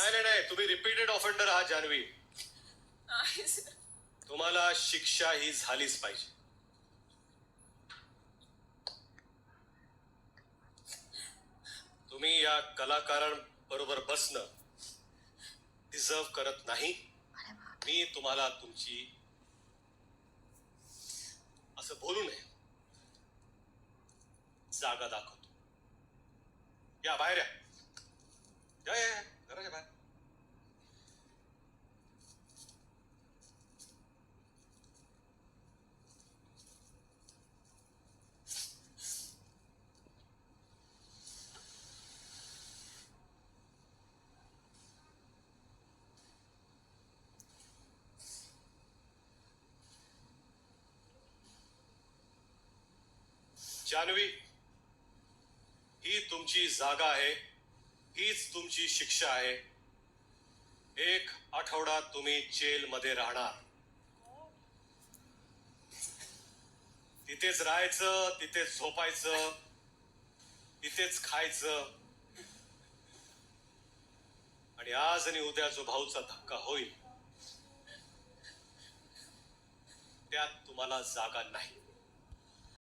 नाही नाही, तुम्ही रिपीटेड ऑफेंडर आहात जान्हवी. आहे सर. तुम्हाला शिक्षा ही झालीच पाहिजे. तुम्ही या कलाकारांबरोबर बसणं डिझर्व करत नाही. मी तुम्हाला तुमची असं बोलू नये जागा दाखवतो. या बाहेर या. या घराच्या बाहेर. जान्हवी, ही तुमची जागा आहे, हीच तुमची शिक्षा आहे. 1 आठवडा तुम्ही जेल मध्ये राहणार. तिथेच राहायचं, तिथेच झोपायचं, तिथेच खायचं. आणि आज आणि उद्या जो भाऊचा धक्का होईल त्यात तुम्हाला जागा नाही.